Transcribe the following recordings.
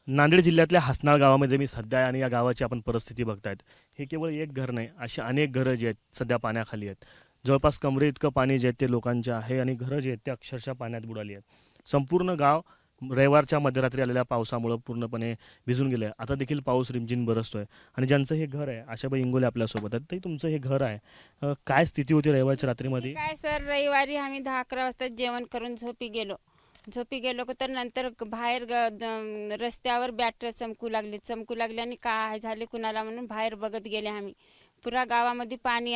नांदेड जिल्ह्यातल्या हसनाळ गावामध्ये मी सध्या आहे आणि या गावाची आपण परिस्थिती बघतायत। हे केवळ एक घर नाही, अशी अनेक घरं जी आहेत सध्या पाण्याखाली आहेत। जवळपास कमरे इतकं पाणी जे आहे ते लोकांचे आहे आणि घरं जी आहेत ते अक्षरशः पाण्यात बुडाली आहेत। संपूर्ण गाव रविवारच्या मध्यरात्री आलेल्या पावसामुळे पूर्णपणे भिजून गेले आहे। आता देखील पाऊस रिमझिम बरसतोय आणि ज्यांचं हे घर आहे आशाबाई इंगोले आपल्यासोबत आहेत। ताई, तुमचं हे घर आहे, काय स्थिती होती रविवारच्या रात्रीमध्ये? काय सर, रविवारी आम्ही 10-11 वाजता जेवण करून झोपी गेलो तर नंतर बाहेर रस्त्यावर बॅटरी चमकू लागली आणि काय झाले कुणाला म्हणून बाहेर बघत गेले आम्ही। पुरा गावामध्ये पाणी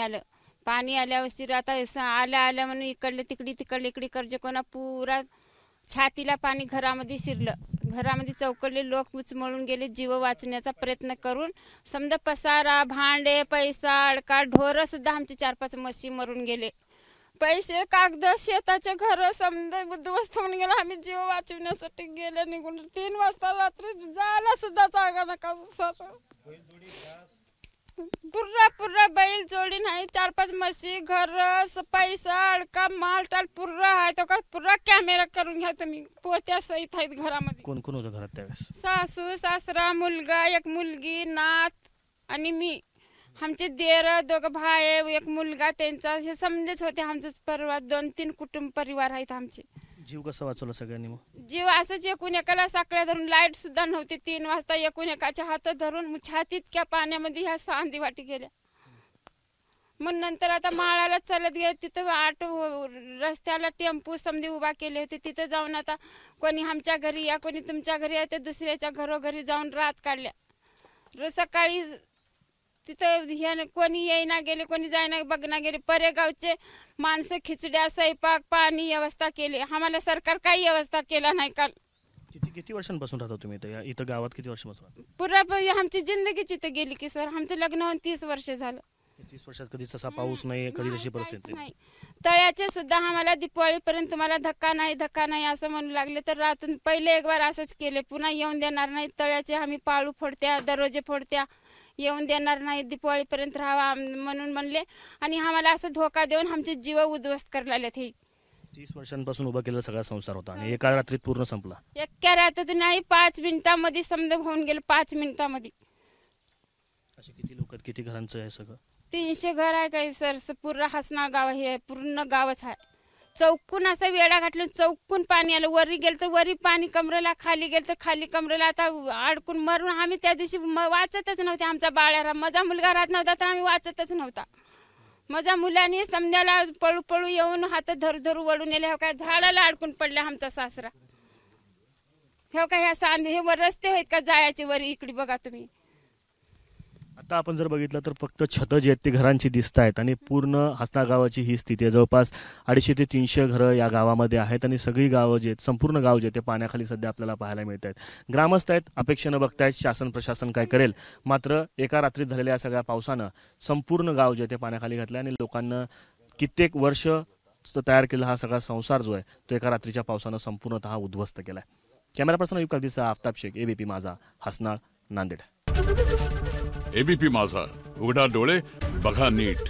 आल्यावर आता आल्या म्हणून इकडले तिकडे इकडचे कोणा पुरा छातीला पाणी घरामध्ये शिरलं। घरामध्ये चौकडले लोक उचमळून गेले जीव वाचण्याचा प्रयत्न करून। समजा पसारा, भांडे, पैसा, अडका, ढोरं सुद्धा आमचे 4-5 म्हशी मरून गेले। पैसे, कागद, शेताचे घर समजा उद्ध्वस्त होऊन गेलं। आम्ही जीव वाचवण्यासाठी गेले निघून 3 वाजता रात्री जायला सुद्धा जागा नका सर। पुर्रा बैल जोडी नाही, 4-5 म्हशी, घर, पैसा, अडका, मालटाल पुर्रा आहे। तो का पुर्रा कॅमेरा करून घ्या तुम्ही, पोत्या सहित आहेत घरामध्ये। कोण कोण होतं घरात त्यावेळेस? सासू सासरा, मुलगा, एक मुलगी, नात आणि मी। आमचे देर, 2 भाई, एक मुलगा त्यांचा, हे समजेच होते आमचं परिवार। 2-3 कुटुंब परिवार आहेत आमचे। जीव कसा वाचवला सगळ्यांनी मग? जीव असंच एकूण एकाला साखळ्या धरून, लाईट सुद्धा नव्हती। 3 वाजता एकूण एकाच्या हातात धरून छातीत त्या पाण्यामध्ये ह्या सांदी वाटी गेल्या। मग नंतर आता माळाला चालत गेले, तिथं ऑटो रस्त्याला टेम्पो समधी उभा केले होते। तिथं जाऊन आता कोणी आमच्या घरी या, कोणी तुमच्या घरी या, ते दुसऱ्याच्या घरोघरी जाऊन रात काढल्या। सकाळी तिथं कोणी येईना गेले, कोणी जायना बघना गेले। परेगावचे माणसं खिचड्या, स्वयंपाक, पाणी व्यवस्था केली। आम्हाला सरकार काही व्यवस्था केला नाही। काल किती वर्षांपासून राहता तुम्ही इथं गावात? किती वर्षांपासून? पुरा आमची जिंदगीच इथं गेली की सर। आमचं लग्न होऊन 30 वर्ष झालं। 30 वर्षात कधीच असा पाऊस नाही, कधी तशी परिस्थिती नाही। तळ्याचे सुद्धा आम्हाला दिवाळीपर्यंत तुम्हाला धक्का नाही असं म्हणू लागले। तर रातून पहिले एक बार असंच केले, पुन्हा येऊन देणार नाही। तळ्याचे आम्ही पाळू फोडत्या, दरवाजे फोडत्या, येऊन देणार नाही, दिवाळीपर्यंत राहावा म्हणून म्हणले। आणि आम्हाला असं धोका देऊन आमचे जीव उद्ध्वस्त करायला हे 30 वर्षांपासून उभा केलेला सगळा संसार होता आणि एका रात्रीत पूर्ण संपला। एका रात्रीत नाही, 5 मिनिटांमध्ये समजा होऊन गेलं। 5 मिनिटांमध्ये असे किती लोक आहेत, किती घरांचं आहे सगळं? 300 घर आहे काय सर। पूर्ण हसनाळ गाव हे पूर्ण गावच आहे। चौकून असं वेळा घातलं, चौकून पाणी आलं। वरी गेलं तर वरी पाणी कमरेला, खाली गेलं तर खाली कमरेला। आता अडकून मरून आम्ही त्या दिवशी वाचतच नव्हते। आमचा बाळ्यारा, माझा मुलगा राहत नव्हता तर आम्ही वाचतच नव्हता। माझ्या मुलांनी समजायला पळू येऊन हात धरू वळून नेले। हो काय झाडाला अडकून पडले आमचा सासरा। हो काय ह्या सांधे हे वर रस्ते आहेत का जायचे वरी? इकडे बघा तुम्ही। आता आपण जर बघितलं तर फक्त छतं जी आहेत ती घरांची दिसत आहेत आणि पूर्ण हसनाळ गावाची ही स्थिती आहे। जवळपास 250 ते 300 घरं या गावामध्ये आहेत आणि सगळी गावं जी आहेत, संपूर्ण गाव जे ते पाण्याखाली सध्या आपल्याला पाहायला मिळत आहेत। ग्रामस्थ आहेत, अपेक्षेनं बघतायत शासन प्रशासन काय करेल। मात्र एका रात्रीत झालेल्या या सगळ्या पावसानं संपूर्ण गाव जे ते पाण्याखाली घातलं आणि लोकांना कित्येक वर्ष तयार केलेला हा सगळा संसार जो आहे तो एका रात्रीच्या पावसानं संपूर्णतः उद्ध्वस्त केला आहे। कॅमेरा पर्सन अयुब कागदीसह आफताब शेख, एबीपी माझा, हसनाळ, नांदेड। एबीपी माझा, उघडा डोळे बघा नीट।